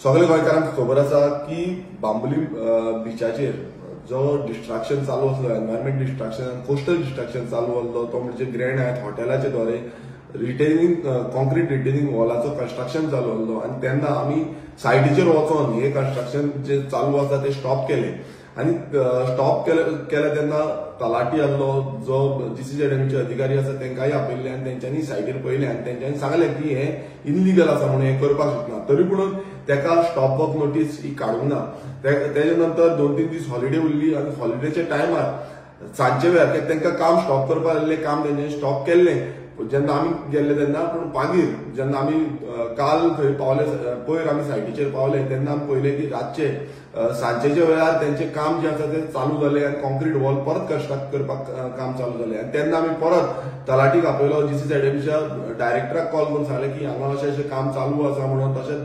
सगळे गोंयकारांक खबर आसा की बांबोली बिचाचेर जो डिस्ट्रक्शन चालू असलो एनवायरमेंट डिस्ट्रक्शन कोस्टल डिस्ट्रक्शन चालू असलो तो म्हणजे ग्रँड हायत हॉटेलाचे द्वारे रिटेनिंग कॉन्क्रीट रिटेनिंग वॉलाचो कंस्ट्रक्शन चालू असलो आणि तेन्ना आमी सायटीचेर वचून हे कंस्ट्रक्शन जे चालू आसा ते स्टॉप केले आणि स्टॉप केले तेन्ना तलाटी आसलो जो जीसीजेडएमचे अधिकारी आसा तांकांय आपयल्ले आणि तेंच्यांनी सायटीर पळयले आणि तेंच्यांनी सांगलें की हे इनलिगल आसा म्हणून हे करपाक शकना तरी पूण तेका स्टॉप वर्क नोटीस ही काडूंक ना तेजे नंतर 2-3 दीस हॉलिडे उरली आणि हॉलिडेच्या टायमार सांजचे वेळार तांकां काम स्टॉप करपाक लायिल्लें काम तेंच्यांनी स्टॉप केल्लें जेन्ना आमी गेल्ले तेन्ना पूण मागीर जेन्ना आमी काल थंय पावले पयर आमी सायटीचेर पावले तेन्ना आमी पळयलें की रातचे सांजेच्या वेळार तेंचें काम जें आसा तें चालू जालें आनी कॉन्क्रीट वॉल परत कंस्ट्रक्ट करपाक काम चालू जालें आनी तेन्ना आमी परत तलाटीक आपयलो जीसीजेडएमच्या डायरेक्टराक कॉल करून सांगलें की हांगा अशें अशें काम चालू आसा म्हणून तशेंच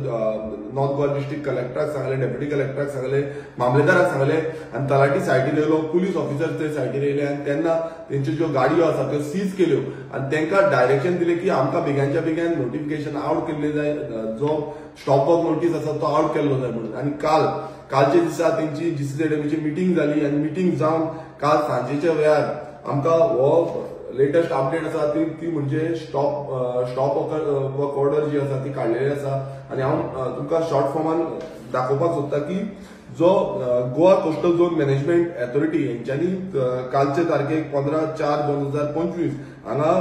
नॉर्थ गोवा डिस्ट्रिक्ट कलेक्टराक सांगलें डेप्युटी कलेक्टराक सांगलें मामलेदाराक सांगलें आनी तलाटी सायटीर येयलो पुलीस ऑफिसर थंय सायटीर येयले आनी तेन्ना तेंच्यो ज्यो गाडयो आसा त्यो सीज केल्यो आनी तांकां डायरेक्शन दिलें की आमकां बेग्यानच्या बेगीन नोटिफिकेशन आउट केल्लें जाय जो स्टॉप वर्क नोटीस आसा तो आउट केल्लो जाय म्हणून आनी कालच्या दिसा तेंची जीसीजेडएमची मिटींग जाली आनी मिटींग जावन काल सांजेच्या वेळार आमकां हो लेटेस्ट अपडेट आसा ती म्हणजे स्टॉप वर्क ऑर्डर जी आसा ती काडलेली आसा आनी हांव तुमकां शॉर्ट फॉर्मान दाखोवपाक सोदता की जो Goa coastal zone management authority यांच्यानी कालचे तारखेक 15/4/2025 हांगा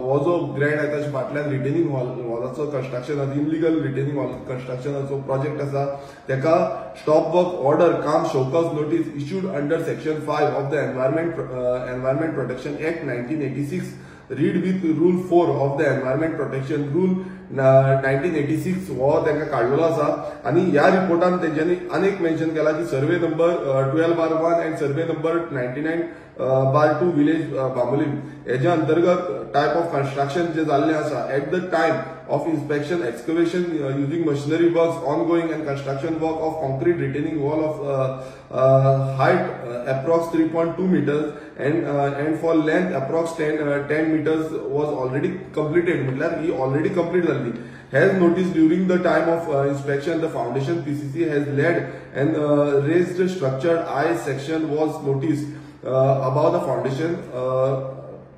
हो जो ग्रँड आहे ताच्या फाटल्यान रिटेनिंग वॉलाचो कंस्ट्रक्शन इनलिगल रिटेनिंग वॉल कंस्ट्रक्शनाचो प्रोजेक्ट आसा तेका स्टॉप वर्क ऑर्डर काम show cause notice issued under section 5 of the environment protection act 1986 read with rule 4 of the environment protection rule 1986 हो तांकां काडलेलो आसा आणि ह्या रिपोर्टान तेंच्यांनी अनेक मेन्शन केला की survey number 12/1 end survey number 99/2 village Bambolim हेच्या अंतर्गत टाइप ऑफ कंस्ट्रक्शन जे जाल्लें आसा at the time of inspection, excavation using machinery works, ongoing and construction work of concrete retaining wall of height approx 3.2 meters and for length approx 10 meters was already completed. मतलब ये already complete झाली. Has noticed during the time of inspection the foundation PCC has laid and raised structured I section was noticed above the foundation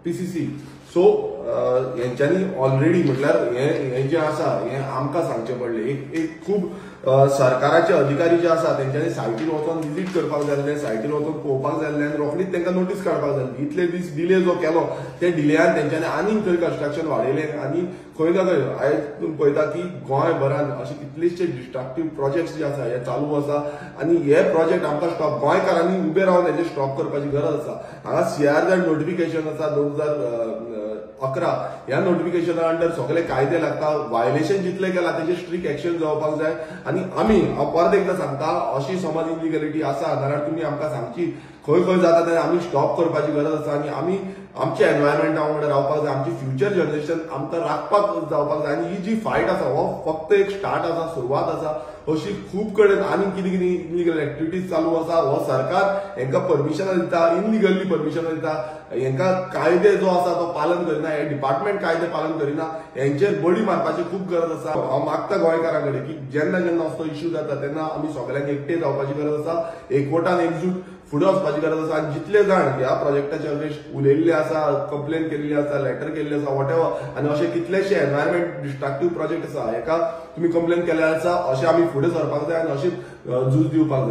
PCC. So यांच्यानी already म्हटल्यार हे जे आसा हे आमकां सांगचे पडले एक खूब सरकाराचे अधिकारी जे आसा तेंच्यांनी सायटीर वचून विजीट करपाक जाय आसलें सायटीर वचून पळोवपाक जाय आसलें आनी रोखडीच तांकां नोटीस काडपाक जाय आसली इतले दीस डिले जो केलो ते डिलेयान तेंच्यांनी आनीक थंय कंस्ट्रक्शन वाडयलें आनी खंय ना खंय आयज तुम्ही पळयता की गोंयभरान अशे कितलेशे डिस्ट्रक्टीव प्रोजेक्ट्स जे आसा हे चालू आसा आनी हे प्रोजेक्ट आमकां स्टॉप गोंयकारांनी उबे रावन हेजे स्टॉप करपाची गरज आसा हांगा CRZ नोटिफिकेशन आसा 2011 ह्या नोटिफिकेशना अंडर सगळे कायदे लागता वायलेशन जितले केला तेजे स्ट्रिक्ट एक्शन जावपाक जाय आनी आमी परत एकदा सांगता अशी समज इनलिगलिटी आसा जाल्यार तुमी आमकां सांगची खंय खंय जाता तें आमी स्टॉप करपाची गरज आसा आनी आमी आमच्या एनवायरमेंटा वांगडा रावपाक जाय आमची फ्युचर जनरेशन आमकां राखपाक जावपाक जाय आनी ही जी फायट आसा हो फक्त एक स्टार्ट आसा सुरवात आसा अशी खूब कडेन आनी कितें कितें इनलिगल एक्टिविटीज चालू आसा हो सरकार हांकां परमिशनां दिता इनलिगली परमिशनां दिता हांकां कायदे जो आसा तो पालन करिना हे डिपार्टमेंट कायदे पालन करिना हेंचेर बडी मारपाची खूब गरज आसा हांव मागता गोंयकारां कडेन की जेन्ना जेन्ना असो इश्यू जाता तेन्ना आमी सगळ्यांक एकठांय जावपाची गरज आसा एकवटान एकजूट फुडें वचपाची गरज आसा आनी जितले जाण ह्या प्रोजेक्टाचे उलयल्ले आसा कंप्लेन केल्ली आसा लेटर केल्ली आसा वॉटेवर आनी अशे कितलेशे एनवायरमेंट डिस्ट्रक्टीव प्रोजेक्ट आसा हेका तुमी कंप्लेन केल्ले आसा अशें आमी फुडें सरपाक जाय आनी अशीच झूज दिवपाक जाय